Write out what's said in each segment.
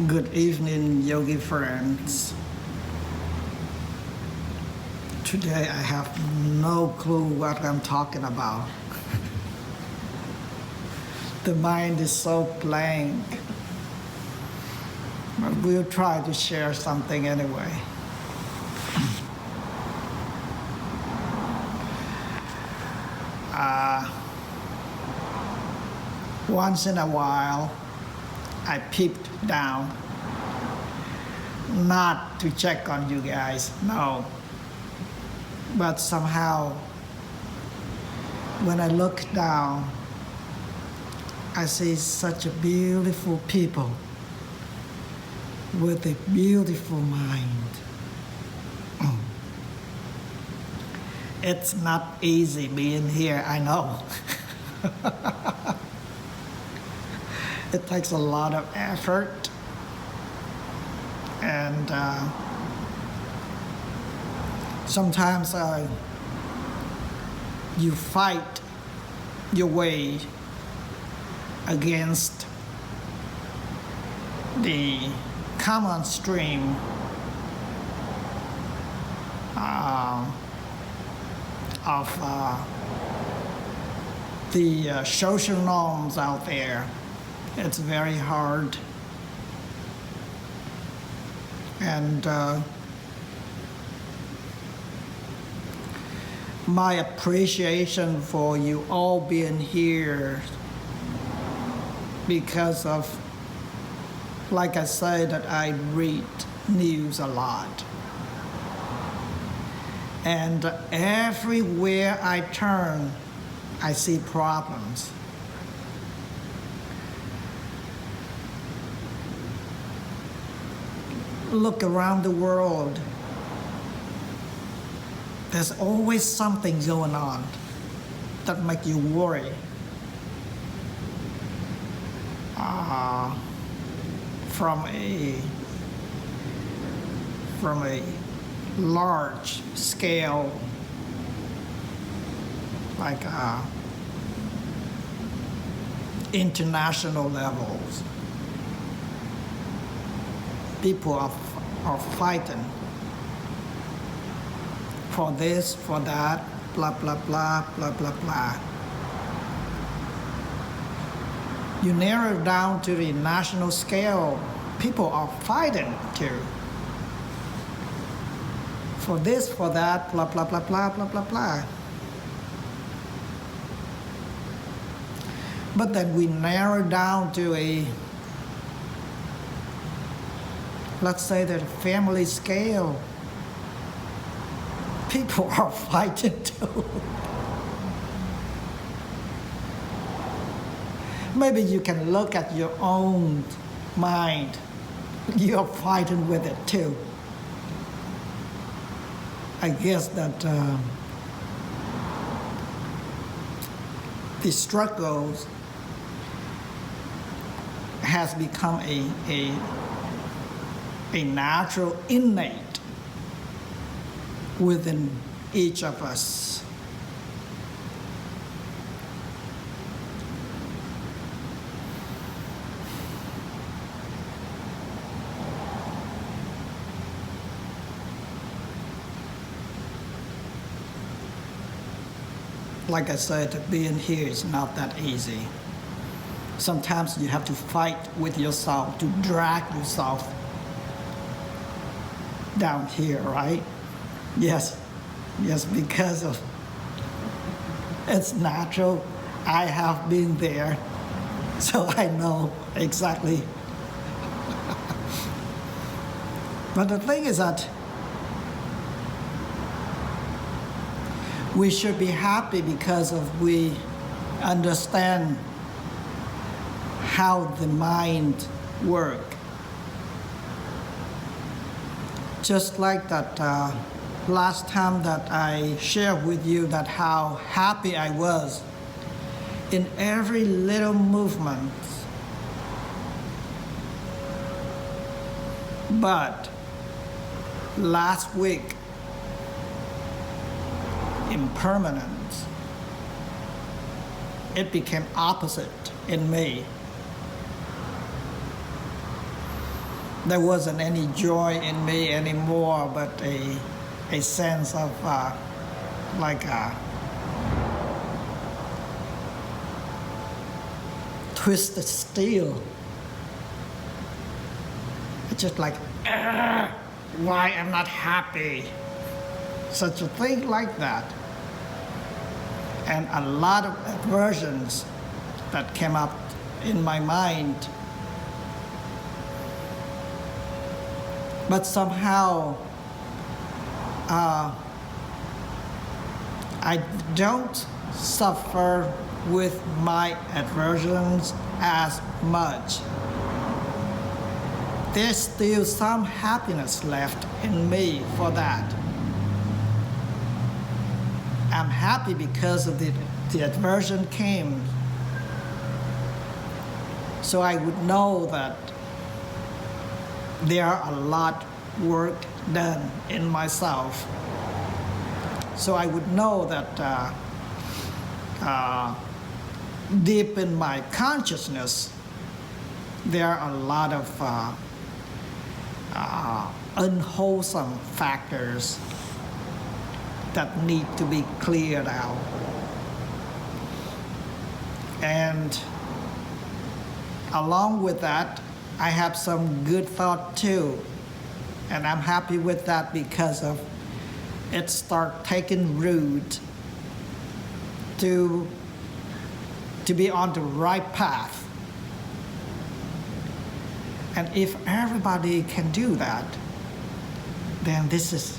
Good evening, yogi friends. Today I have no clue what I'm talking about. The mind is so blank. But we'll try to share something anyway. Once in a while, I peeped down, not to check on you guys, no. But somehow, when I look down, I see such a beautiful people with a beautiful mind. It's not easy being here, I know. It takes a lot of effort, and sometimes you fight your way against the common stream of the social norms out there. It's very hard, and my appreciation for you all being here, because of, like I said, that I read news a lot, and everywhere I turn, I see problems. Look around the world. There's always something going on that makes you worry. From a large scale, like international levels. People are fighting for this, for that, blah, blah, blah, blah, blah, blah. You narrow it down to the national scale, people are fighting too. For this, for that, blah, blah, blah, blah, blah, blah, blah. But then we narrow down to let's say that family scale, people are fighting too. Maybe you can look at your own mind. You're fighting with it too. I guess that the struggles has become a natural, innate within each of us. Like I said, being here is not that easy. Sometimes you have to fight with yourself, to drag yourself down here, right? Yes, because of it's natural. I have been there, so I know exactly. But the thing is that we should be happy because of we understand how the mind works. Just like that last time that I shared with you that how happy I was in every little movement. But last week, impermanence, it became opposite in me. there wasn't any joy in me anymore, but a sense of like a twisted steel. It's just like, why I'm not happy? Such a thing like that. And a lot of aversions that came up in my mind. But somehow, I don't suffer with my aversions as much. There's still some happiness left in me for that. I'm happy because of the aversion came. So I would know that there are a lot work done in myself. So I would know that deep in my consciousness, there are a lot of unwholesome factors that need to be cleared out. And along with that, I have some good thought too. And I'm happy with that because of it start taking root to be on the right path. And if everybody can do that, then this is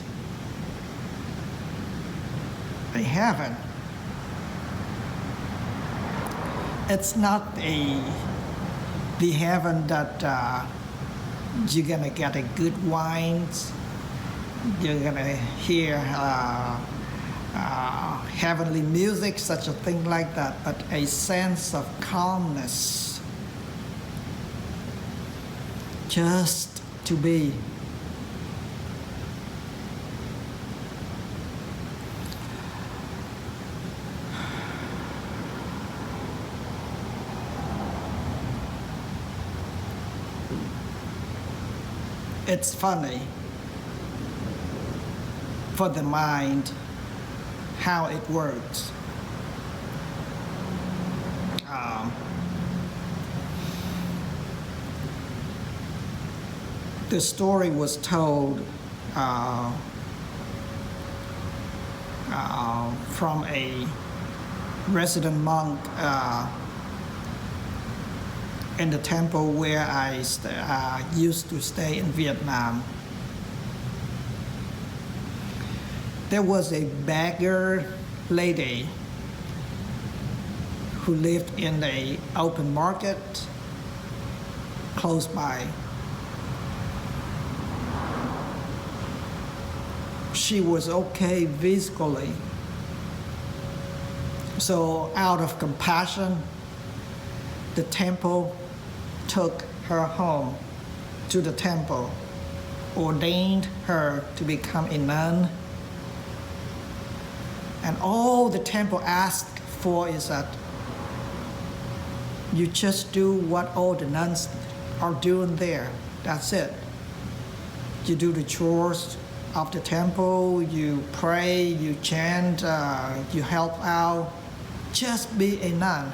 a heaven. It's not the heaven that you're gonna get a good wines, you're gonna hear heavenly music, such a thing like that, but a sense of calmness, just to be. It's funny for the mind how it works. The story was told from a resident monk in the temple where I used to stay in Vietnam. There was a beggar lady who lived in an open market close by. She was okay physically. So out of compassion, the temple took her home to the temple, ordained her to become a nun. And all the temple asked for is that you just do what all the nuns are doing there. That's it. You do the chores of the temple, you pray, you chant, you help out. Just be a nun.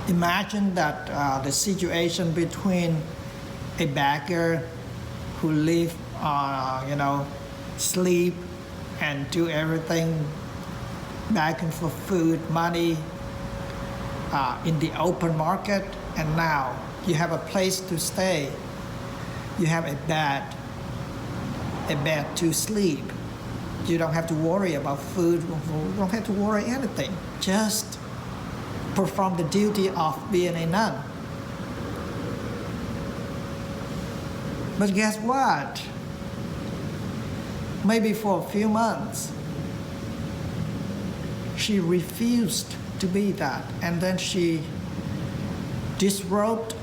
Imagine that the situation between a beggar who live, sleep and do everything, begging for food, money in the open market, and now you have a place to stay. You have a bed to sleep. You don't have to worry about food, you don't have to worry anything. Just perform the duty of being a nun. But guess what? Maybe for a few months, she refused to be that. And then she disrobed.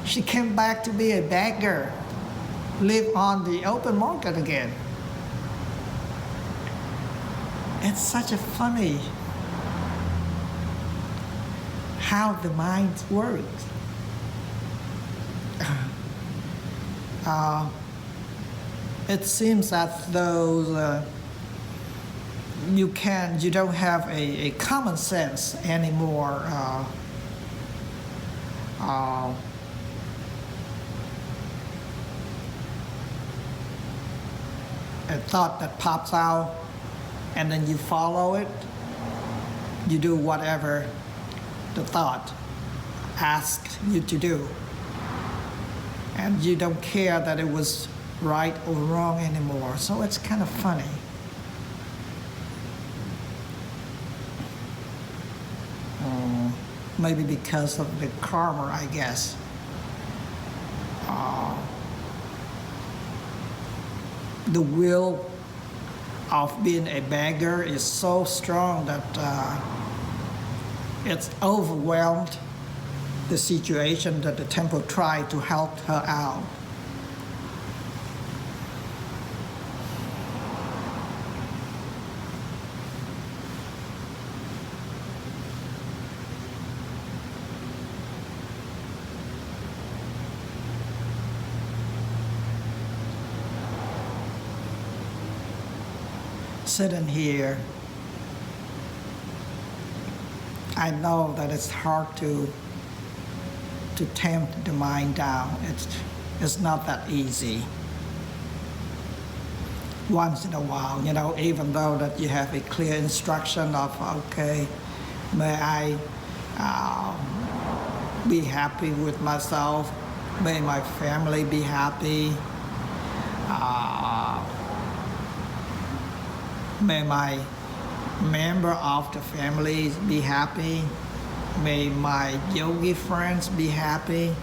She came back to be a beggar, live on the open market again. It's such a funny how the mind works. it seems as though you don't have a common sense anymore. A thought that pops out, and then you follow it. You do whatever the thought asks you to do. And you don't care that it was right or wrong anymore. So it's kind of funny. Maybe because of the karma, I guess. The will of being a beggar is so strong that it's overwhelmed the situation that the temple tried to help her out. Sitting here, I know that it's hard to tamp the mind down. It's not that easy. Once in a while, even though that you have a clear instruction of, okay, may I be happy with myself, may my family be happy, may my member of the family be happy. May my yogi friends be happy.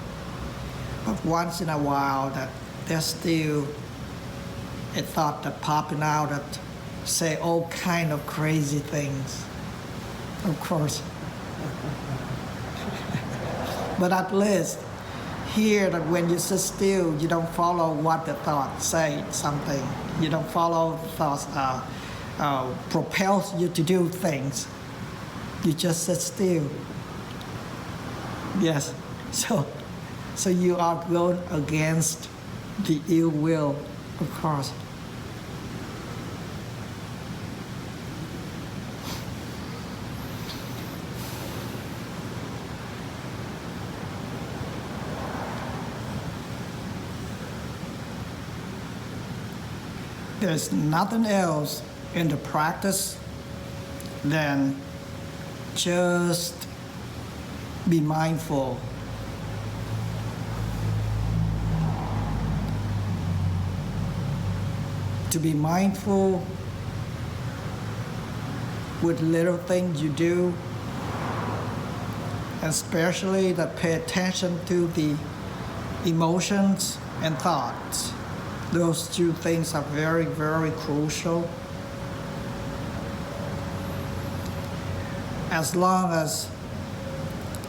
But once in a while, that there's still a thought that popping out that say all kind of crazy things. Of course. But at least here, that when you sit still, you don't follow what the thought say something. You don't follow the thoughts propels you to do things. You just sit still. Yes. So you are going against the ill will, of course. There's nothing else in the practice than just be mindful. To be mindful with little things you do, especially that pay attention to the emotions and thoughts. Those two things are very, very crucial. As long as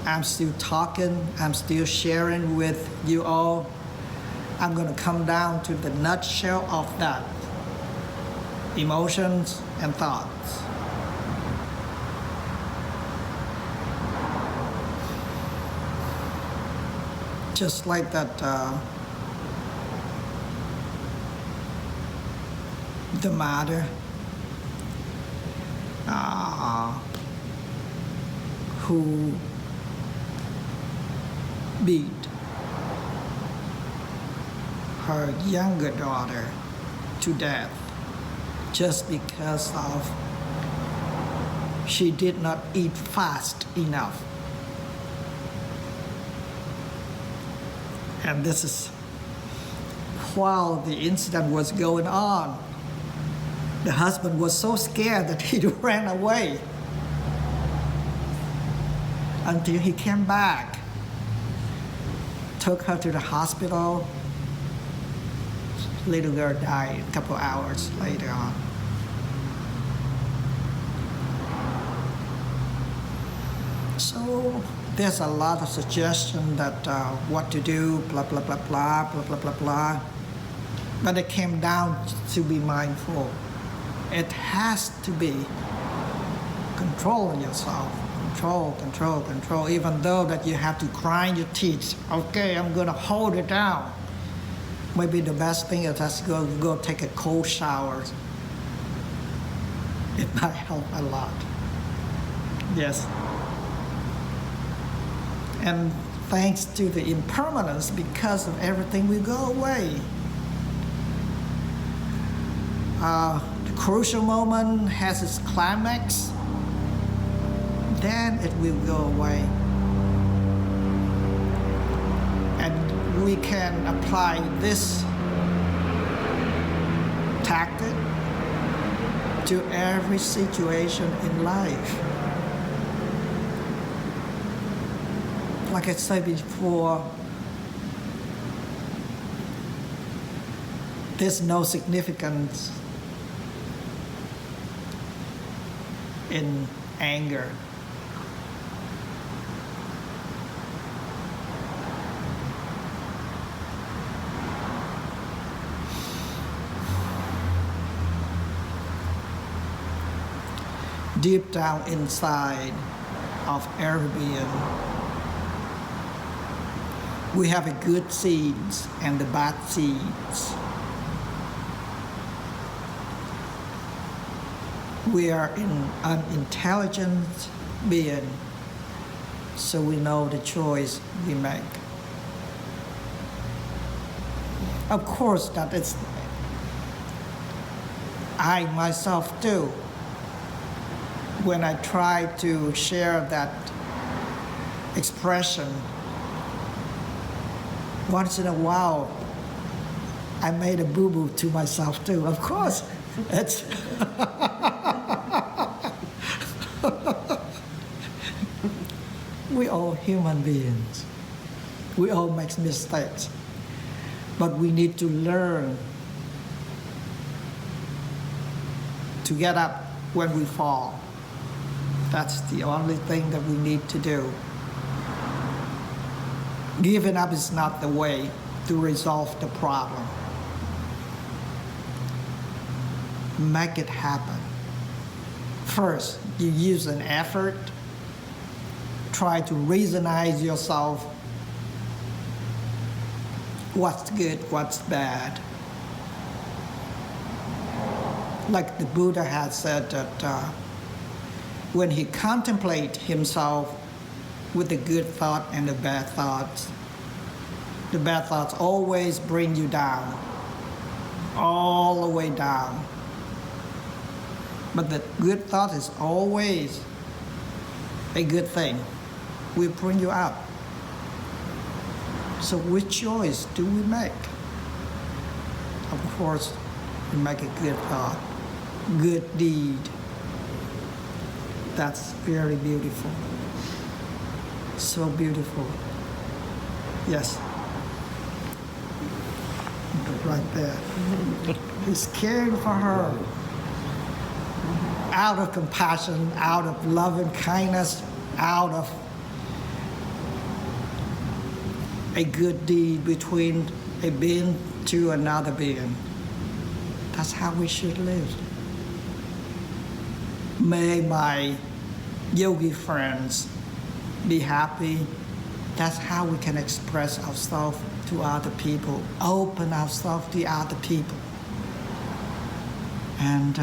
I'm still talking, I'm still sharing with you all, I'm going to come down to the nutshell of that. Emotions and thoughts. Just like that the mother who beat her younger daughter to death just because of she did not eat fast enough. And this is while the incident was going on. The husband was so scared that he ran away until he came back, took her to the hospital. Little girl died a couple hours later on. So there's a lot of suggestion that what to do, blah, blah, blah, blah, blah, blah, blah, blah. But it came down to be mindful. It has to be controlling yourself. Control, even though that you have to grind your teeth. Okay, I'm going to hold it down. Maybe the best thing is just go take a cold shower. It might help a lot. Yes. And thanks to the impermanence, because of everything will go away. The crucial moment has its climax, then it will go away. And we can apply this tactic to every situation in life. Like I said before, there's no significance in anger. Deep down inside of every being, we have the good seeds and the bad seeds. We are an intelligent being, so we know the choice we make. Of course, that is, I myself do. When I try to share that expression, once in a while, I made a boo-boo to myself too. Of course, it's we all human beings. We all make mistakes. But we need to learn to get up when we fall. That's the only thing that we need to do. Giving up is not the way to resolve the problem. Make it happen. First, you use an effort. Try to reasonize yourself. What's good, what's bad. Like the Buddha had said that when he contemplates himself with the good thought and the bad thoughts always bring you down, all the way down. But the good thought is always a good thing, will bring you up. So which choice do we make? Of course, we make a good thought, good deed. That's very beautiful. So beautiful. Yes. Right there. He's caring for her. Out of compassion, out of love and kindness, out of a good deed between a being to another being. That's how we should live. May my yogi friends be happy. That's how we can express ourselves to other people, open ourselves to other people. And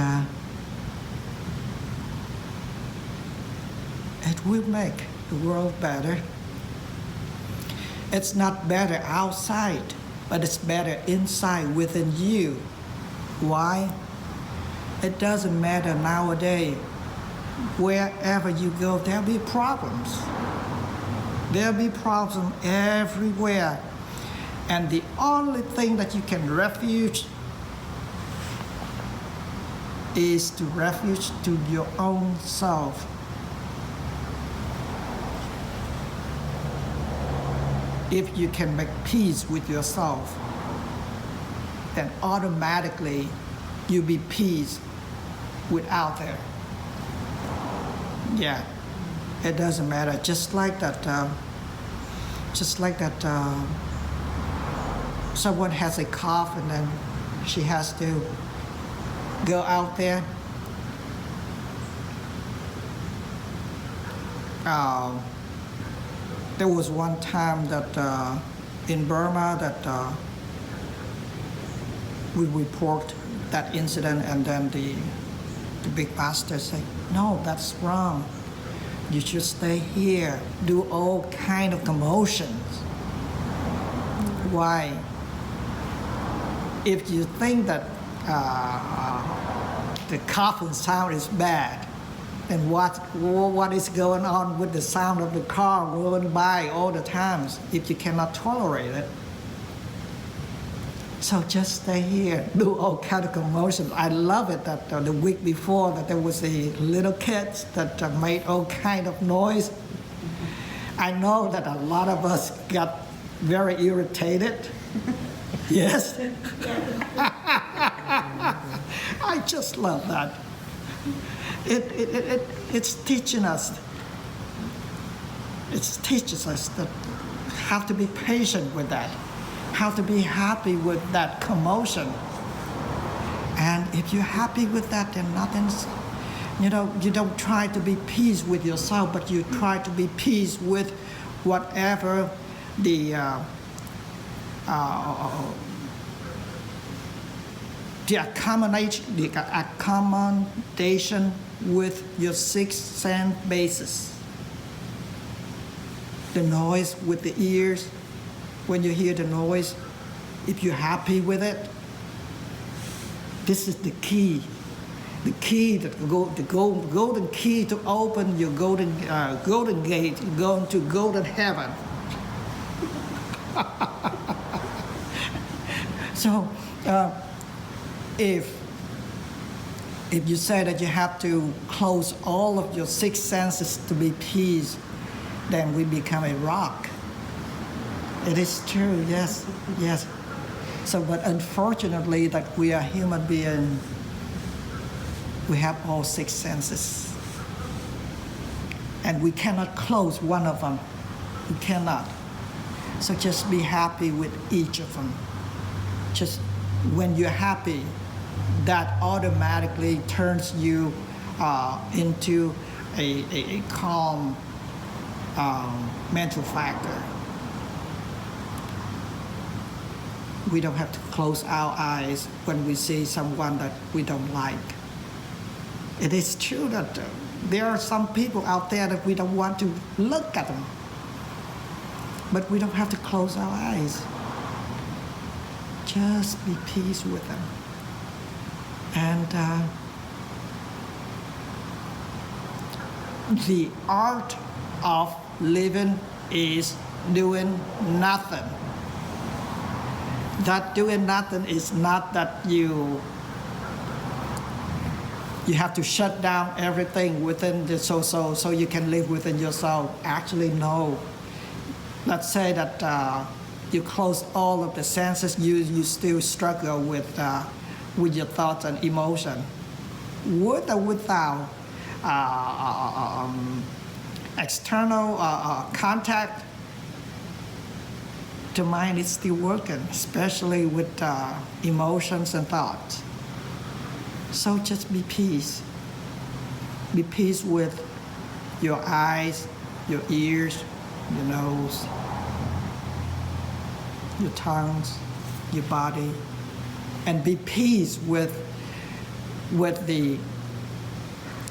it will make the world better. It's not better outside, but it's better inside within you. Why? It doesn't matter nowadays. Wherever you go, there'll be problems. There'll be problems everywhere. And the only thing that you can refuge is to refuge to your own self. If you can make peace with yourself, then automatically you'll be peace without there. Yeah, it doesn't matter. Just like that, someone has a cough and then she has to go out there. There was one time that in Burma that we report that incident, and then the big pastor say, no, that's wrong. You should stay here, do all kind of commotions. Why? If you think that the coffin sound is bad, then what is going on with the sound of the car going by all the times if you cannot tolerate it? So just stay here, do all kind of commotion. I love it that the week before that there was a little kid that made all kind of noise. I know that a lot of us got very irritated. Yes. I just love that. It's teaching us. It teaches us that how to be patient with that, how to be happy with that commotion. And if you're happy with that, then nothing's, you don't try to be peace with yourself, but you try to be peace with whatever the accommodation with your sixth sense basis. The noise with the ears, when you hear the noise, if you're happy with it, this is the key. The key that the golden key to open your golden gate, going to golden heaven. So, if you say that you have to close all of your six senses to be peace, then we become a rock. It is true, yes. So, but unfortunately, that we are human beings, we have all six senses, and we cannot close one of them. We cannot. So just be happy with each of them. Just when you're happy, that automatically turns you into a calm mental factor. We don't have to close our eyes when we see someone that we don't like. It is true that there are some people out there that we don't want to look at them, but we don't have to close our eyes. Just be peace with them. And the art of living is doing nothing. That doing nothing is not that you have to shut down everything within the so you can live within yourself. Actually, no. Let's say that you close all of the senses, you still struggle with your thoughts and emotion. With or without external contact, the mind is still working, especially with emotions and thoughts. So just be peace. Be peace with your eyes, your ears, your nose, your tongues, your body, and be peace with the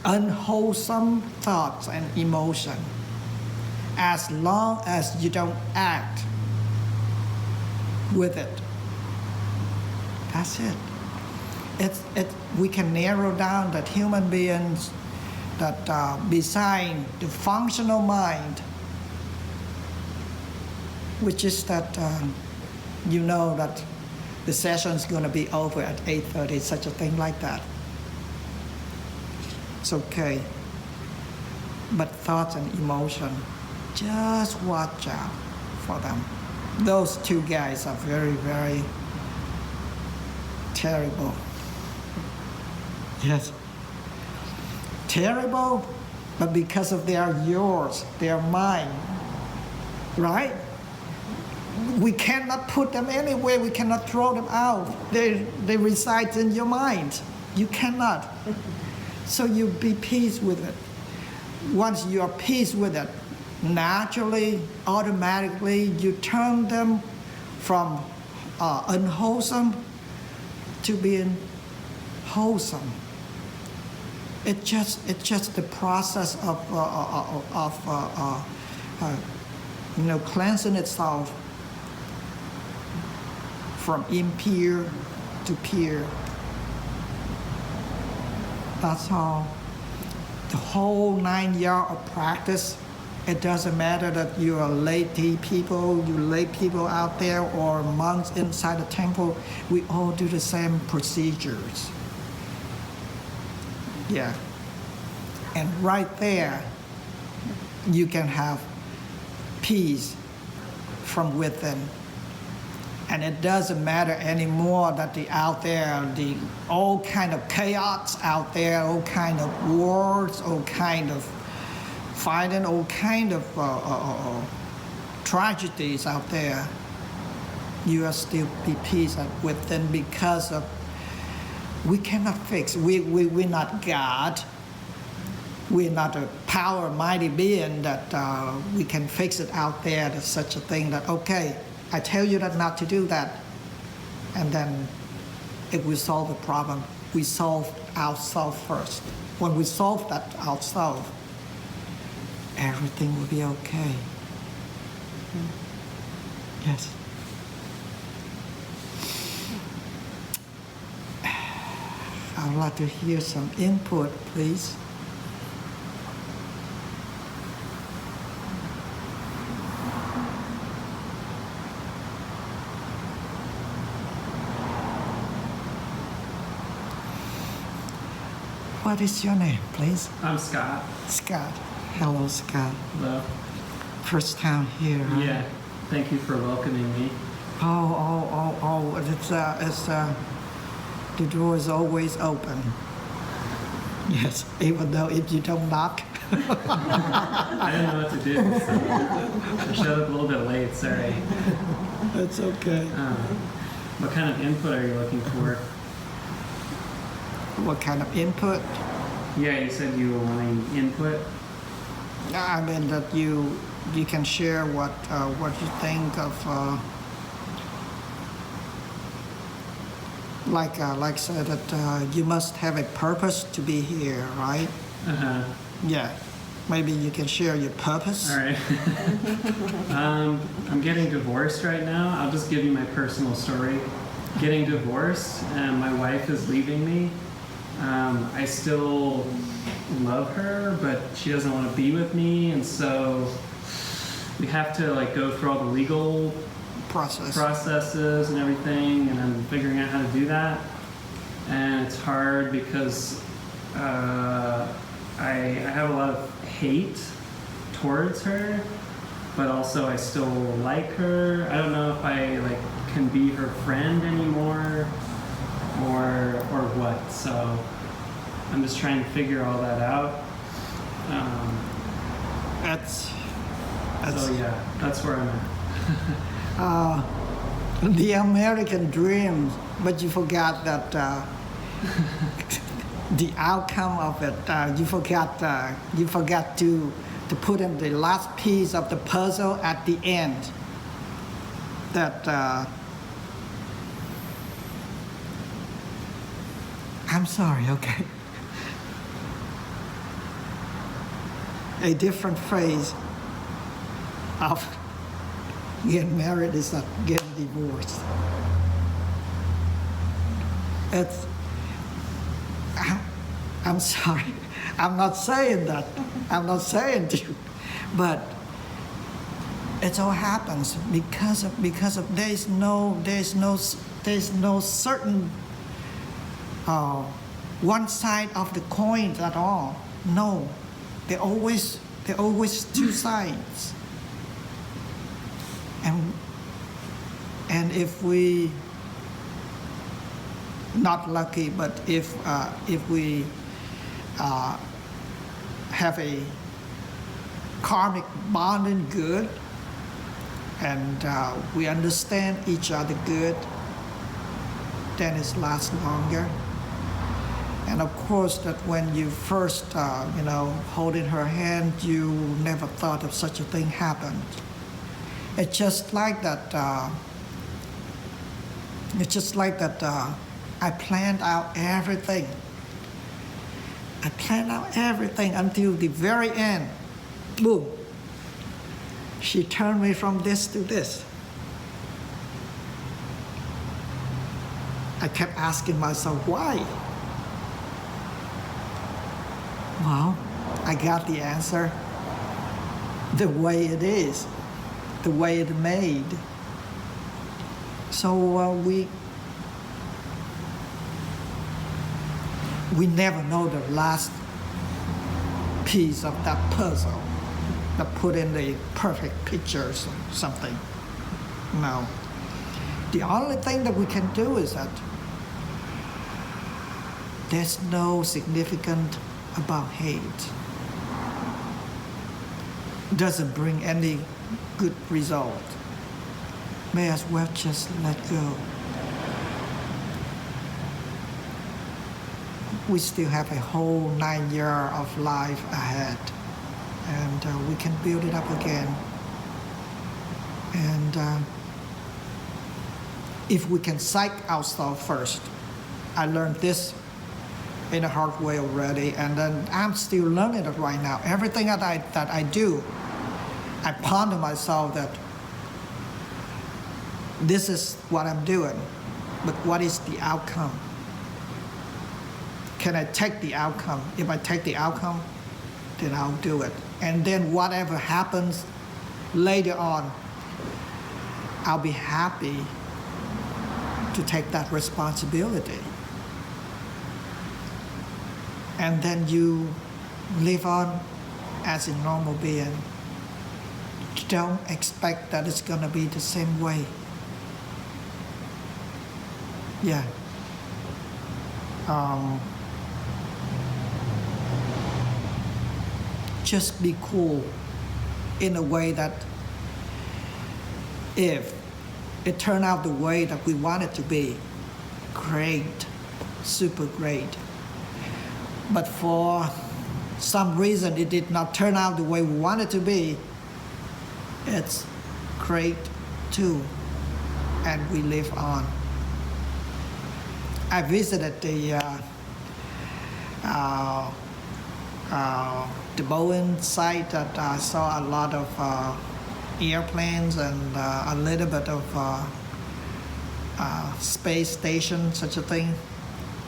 unwholesome thoughts and emotion. As long as you don't act with it, that's it. We can narrow down that human beings, that beside the functional mind, which is that that the session is going to be over at 8:30, such a thing like that. It's okay. But thoughts and emotion, just watch out for them. Those two guys are very, very terrible. Yes. Terrible, but because of they are yours, they are mine. Right? We cannot put them anywhere. We cannot throw them out. They reside in your mind. You cannot. So you be peace with it. Once you are peace with it, naturally, automatically, you turn them from unwholesome to being wholesome. It's just the process of cleansing itself from impure to pure. That's all. The whole 9 years of practice. It doesn't matter that you are lay people out there, or monks inside the temple. We all do the same procedures. Yeah. And right there, you can have peace from within. And it doesn't matter anymore that out there, all kind of chaos out there, all kind of wars, all kind of fighting, all kind of tragedies out there. You are still be peace within, because of we cannot fix. We're not God. We're not a power mighty being that we can fix it out there. There's such a thing that, okay, I tell you that not to do that, and then it will solve the problem. We solve ourselves first. When we solve that ourselves, everything will be okay. Yes. I would like to hear some input, please. What is your name, please? I'm Scott. Scott. Hello, Scott. Hello. First time here, right? Yeah. Thank you for welcoming me. Oh. The door is always open. Yes, even though if you don't knock. I didn't know what to do, so I showed up a little bit late. Sorry. That's okay. What kind of input are you looking for? What kind of input? Yeah, you said you were wanting input. I mean that you can share what you think of. Like I said, that you must have a purpose to be here, right? Uh-huh. Yeah. Maybe you can share your purpose. All right. I'm getting divorced right now. I'll just give you my personal story. Getting divorced, and my wife is leaving me. I still love her, but she doesn't want to be with me, and so we have to go through all the legal processes and everything, and I'm figuring out how to do that. And it's hard because I have a lot of hate towards her, but also I still like her. I don't know if I can be her friend anymore or what. So I'm just trying to figure all that out. So yeah, that's where I'm at. The American dream, but you forgot that the outcome of it. You forgot to put in the last piece of the puzzle at the end. That I'm sorry. Okay. A different phrase of getting married is not getting divorced. I'm sorry. I'm not saying that. I'm not saying to you, but it all happens because of there's no certain one side of the coin at all. No, they're always two sides. And if we not lucky, but if we have a karmic bonding good, and we understand each other good, then it lasts longer. And of course, that when you first, holding her hand, you never thought of such a thing happened. It's just like that. I planned out everything. I planned out everything until the very end. Boom. She turned me from this to this. I kept asking myself, why? Well, I got the answer. The way it is, the way it's made. So we never know the last piece of that puzzle that put in the perfect pictures or something. No. The only thing that we can do is that there's no significance about hate. Doesn't bring any good result. May as well just let go. We still have a whole 9 years of life ahead, and we can build it up again. And if we can psych ourselves first, I learned this in a hard way already, and then I'm still learning it right now. Everything that I do, I ponder myself that this is what I'm doing, but what is the outcome? Can I take the outcome? If I take the outcome, then I'll do it. And then whatever happens later on, I'll be happy to take that responsibility. And then you live on as a normal being. Don't expect that it's going to be the same way. Yeah. Just be cool in a way that if it turned out the way that we want it to be, great, super great. But for some reason it did not turn out the way we want it to be, it's great too, and we live on. I visited the Boeing site that I saw a lot of airplanes and a little bit of space station, such a thing.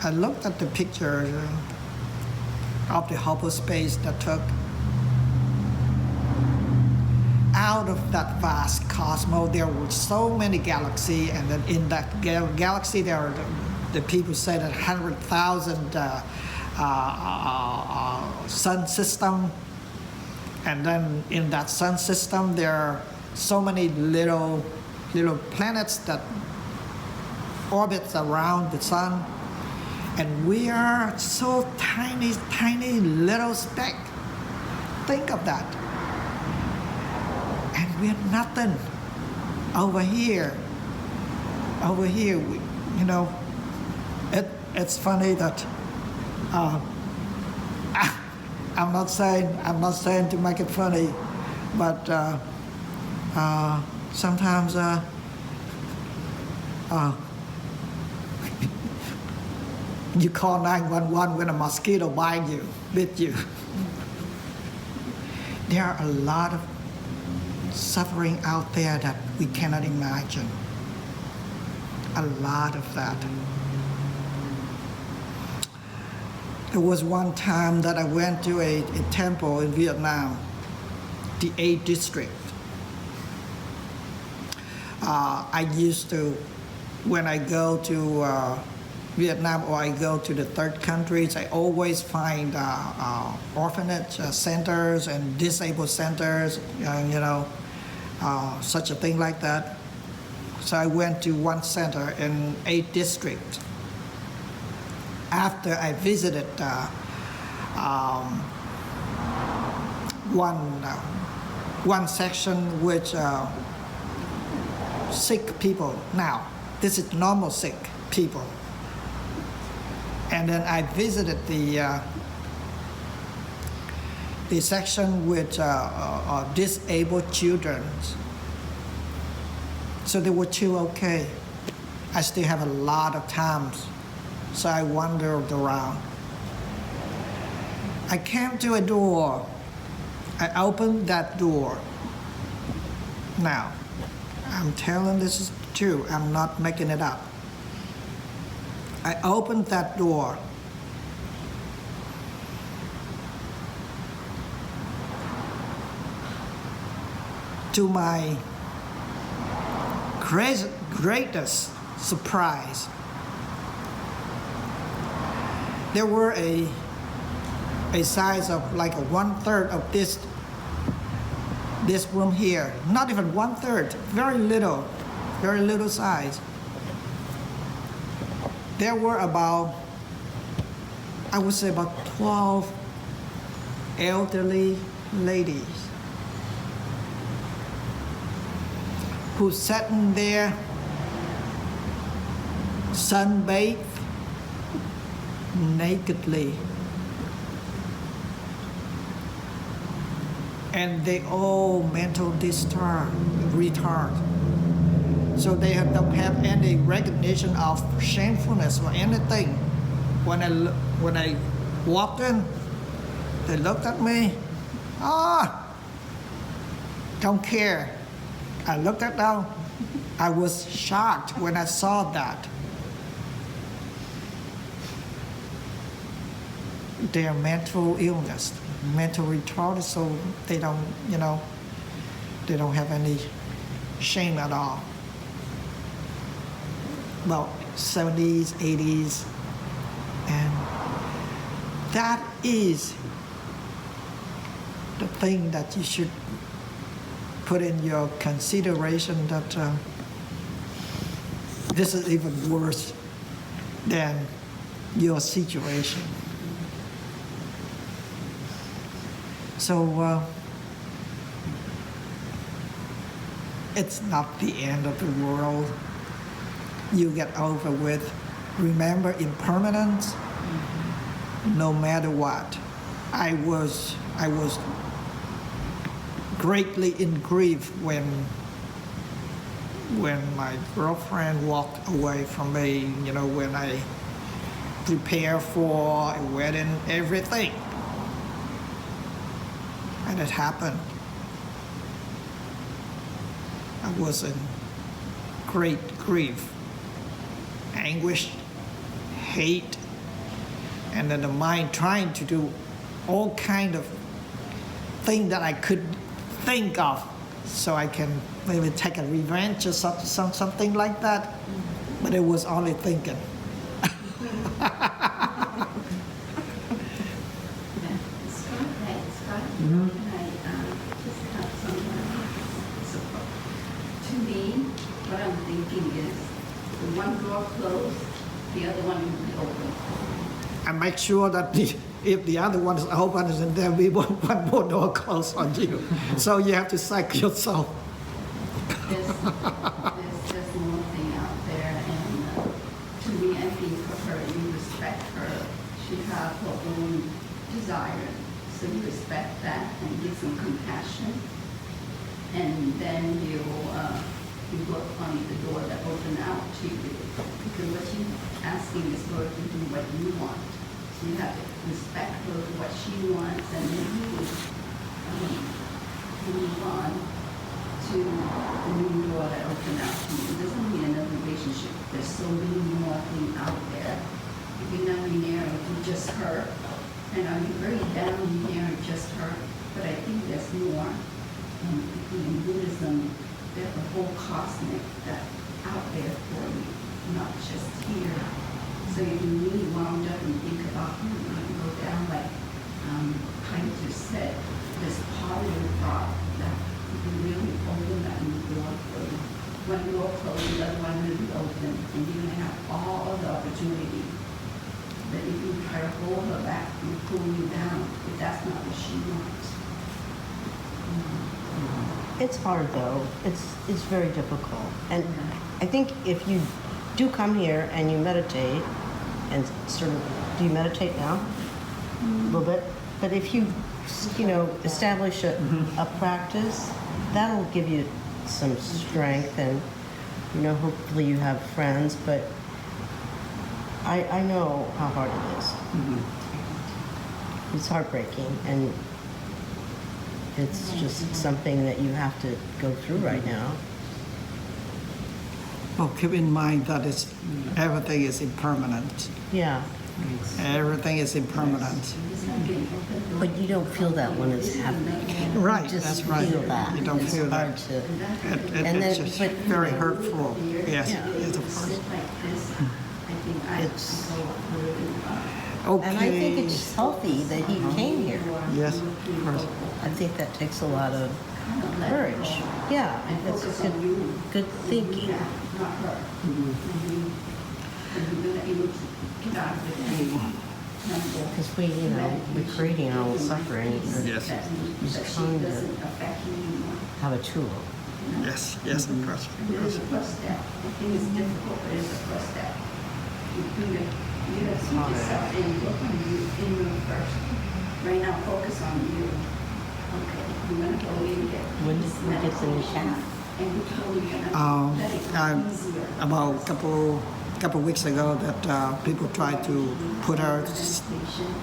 I looked at the picture of the Hubble space that took. Out of that vast cosmos, there were so many galaxies, and then in that galaxy, there are the people say that 100,000 sun system, and then in that sun system, there are so many little planets that orbits around the sun, and we are so tiny little speck. Think of that. And we're nothing over here. It's funny that I'm not saying to make it funny, but sometimes you call 911 when a mosquito bit you. There are a lot of suffering out there that we cannot imagine. A lot of that. There was one time that I went to a temple in Vietnam, the 8th district. I used to, when I go to Vietnam or I go to the third countries, I always find orphanage centers and disabled centers, such a thing like that. So I went to one center in 8th district. After I visited one section which sick people. Now, this is normal sick people. And then I visited the section with disabled children. So they were still okay. I still have a lot of times So I wandered around. I came to a door. I opened that door. Now, I'm telling this is true. I'm not making it up. I opened that door. To my greatest surprise, there were a size of like a 1/3 of this room here. Not even 1/3, very little size. There were about, I would say about 12 elderly ladies who sat in there, sunbathed, nakedly. And they all mental retard. So they don't have any recognition of shamefulness or anything. When I walked in, they looked at me. Don't care. I looked at them. I was shocked when I saw that. Their mental illness, mental retarded, so they don't, they don't have any shame at all. Well, 70s, 80s, and that is the thing that you should put in your consideration, that this is even worse than your situation. So it's not the end of the world. You get over with. Remember impermanence, no matter what. I was greatly in grief when my girlfriend walked away from me, when I prepared for a wedding, everything. And it happened. I was in great grief, anguish, hate, and then the mind trying to do all kind of things that I could think of, so I can maybe take a revenge or something like that. But it was only thinking. What I'm thinking is, the one door closed, the other one will be open. And make sure that if the other one is open, then there will be one more door closed on you. So you have to psych yourself. There's just more thing out there, and to me, I think for her, you respect her. She has her own desire, so you respect that and give some compassion, and then you work on the door that open out to you. Because what you're asking is for her to do what you want. So you have to respect her for what she wants, and then you move on to the new door that open out to you. It doesn't mean another relationship. There's so many more things out there. If you're not married to just her, and are you very down in married just her? But I think there's more. In Buddhism, there's a whole cosmic that out there for you, not just here. So if you really wound up and think about, you can go down like Heidi just said, this positive thought that you can really open that new door for you. One door closed, the other one will be open, and you're going to have all of the opportunity. But if you try to hold her back and pull you down, if that's not what she wants. It's hard though. It's very difficult. And I think if you do come here and you meditate and sort of, do you meditate now? A little bit? But if you establish a practice, that'll give you some strength, and hopefully you have friends. But I know how hard it is. It's heartbreaking, and it's just something that you have to go through right now. Well, keep in mind that everything is impermanent. Yeah, Everything is impermanent. but you don't feel that when it's happening. Right, You just that's right. feel that. You don't It's feel hard that. to. And And it's then- just but, very hurtful. Yes, Yeah. yes, of course. It's, Okay. and I think it's healthy that he came here. Yes, of course. I think that takes a lot of courage. Yeah, that's good thinking. Because we're creating our own suffering. Yes. Just trying to have a tool. Yes, yes, of course. It is a first step. I think it's difficult, but it's a first step. You have to put yourself and look on you in you first. Right now, focus on you. Okay, you're gonna go in and get. When did we get the new shaft? And you're totally gonna let it come easier. About a couple weeks ago, that people tried to put her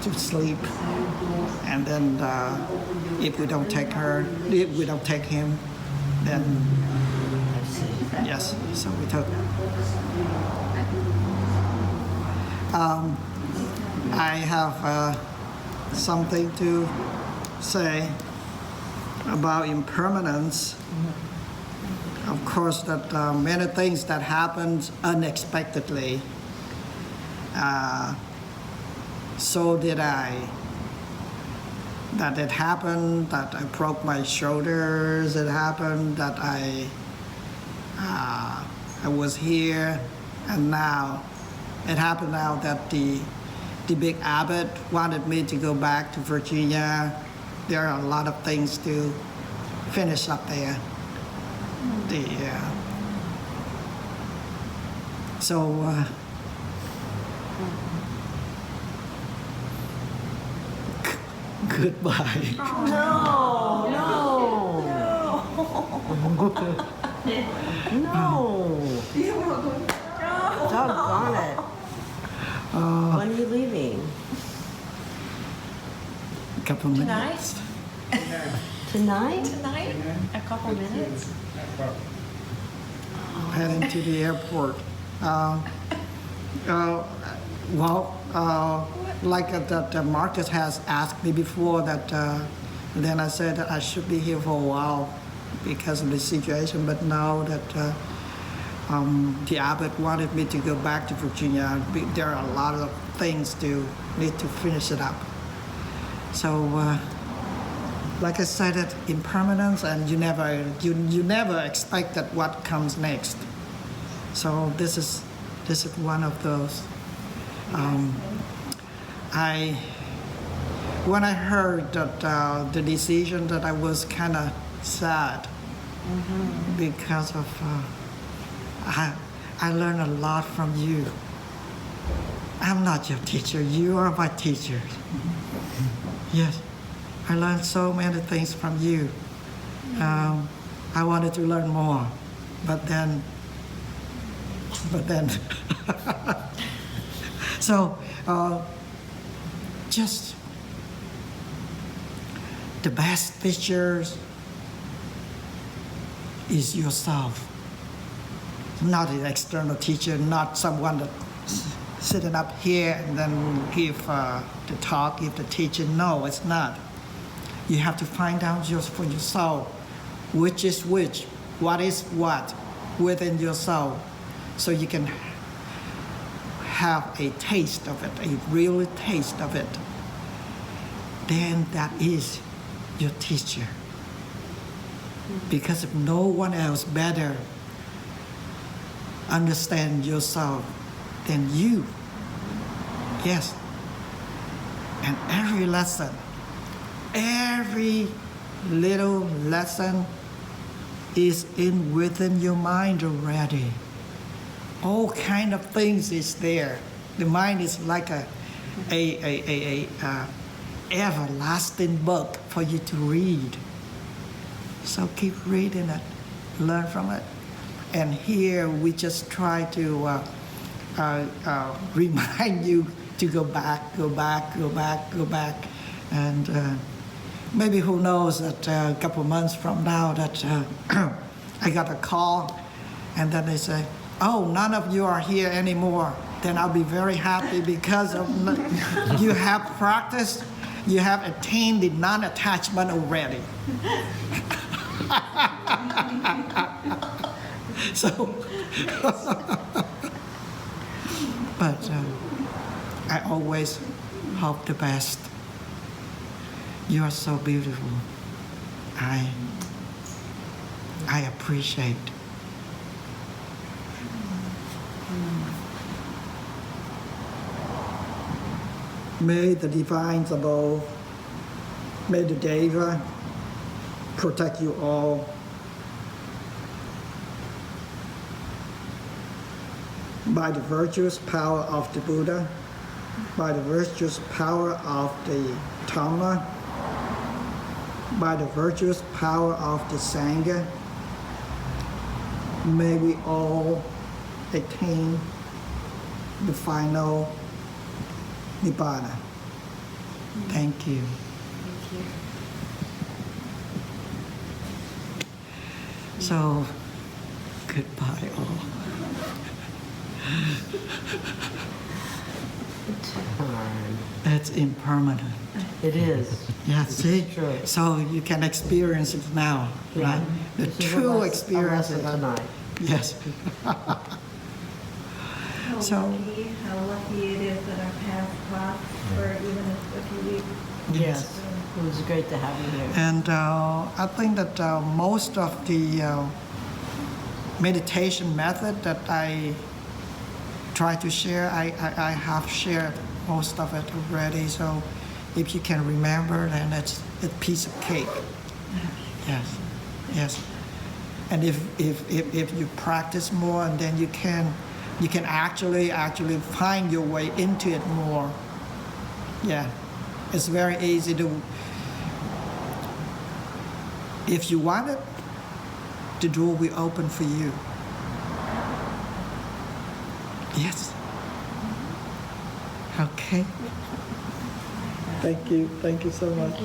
to sleep, and then if we don't take him, then I see. yes. So we took. I have something to say about impermanence. Of course, that many things that happened unexpectedly. So did I. That it happened, that I broke my shoulders. It happened that I was here, and now it happened now that the big abbot wanted me to go back to Virginia. There are a lot of things to finish up there. Goodbye. No, no, no. Doggone it. When are you leaving? A couple minutes. Tonight? Tonight, a couple minutes. Heading to the airport. That Marcus has asked me before that, then I said that I should be here for a while because of the situation, but now that the abbot wanted me to go back to Virginia, there are a lot of things to need to finish it up. So, like I said, that impermanence, and you never expect that what comes next. So this is one of those. When I heard that the decision, that I was kind of sad because of I learned a lot from you. I'm not your teacher. You are my teacher. Yes. I learned so many things from you. I wanted to learn more, but then, so just the best teachers is yourself, not an external teacher, not someone that sitting up here and then give the talk, give the teaching. No, it's not. You have to find out just for yourself which is which, what is what within yourself, so you can have a taste of it, a real taste of it. Then that is your teacher. Because if no one else better understand yourself than you, yes. And every lesson, every little lesson is within your mind already. All kind of things is there. The mind is like a everlasting book for you to read. So keep reading it, learn from it. And here we just try to remind you to go back, go back, go back, go back. And maybe who knows that a couple months from now that I got a call and then they say, oh, none of you are here anymore. Then I'll be very happy because of you have practiced, you have attained the non-attachment already. So, but I always hope the best. You are so beautiful. I appreciate. May the divines above, may the Deva protect you all. By the virtuous power of the Buddha, by the virtuous power of the Dharma, by the virtuous power of the Sangha, may we all attain the final Nibbana. Thank you. So, goodbye all. It's impermanent. It is. Yeah, see? true. So you can experience it now, right? The This is a true lesson experience of it. tonight. Yes. So- How lucky it is that our paths crossed for even a few weeks. Yes, it was great to have you here. And I think that most of the meditation method that I try to share, I have shared most of it already. So if you can remember, then it's a piece of cake. Yes, yes. And if you practice more, and then you can actually find your way into it more. Yeah, it's very easy to. If you want it, the door will open for you. Yes. Okay. Thank you so much.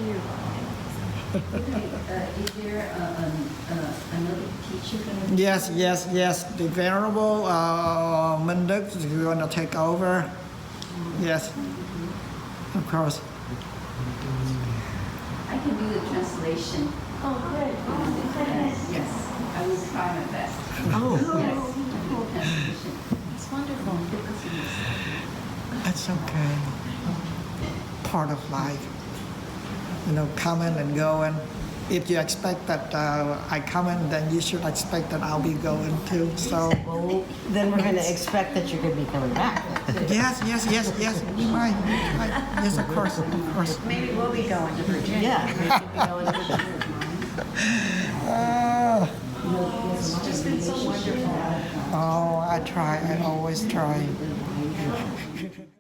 Is there another teacher going to be? Yes. The Venerable Minh Đức is going to take over. Yes, of course. I can do the translation. Oh, good. Yes, I will try my best. Oh, Yes, do the translation. It's wonderful. That's okay. Part of life. Coming and going. If you expect that I come in, then you should expect that I'll be going too. So, well, then we're going to expect that you're going to be coming back. yes. We might. Yes, of course. Maybe we'll be going to Virginia. Yeah, we should be going to It's just been so wonderful. I try. I always try.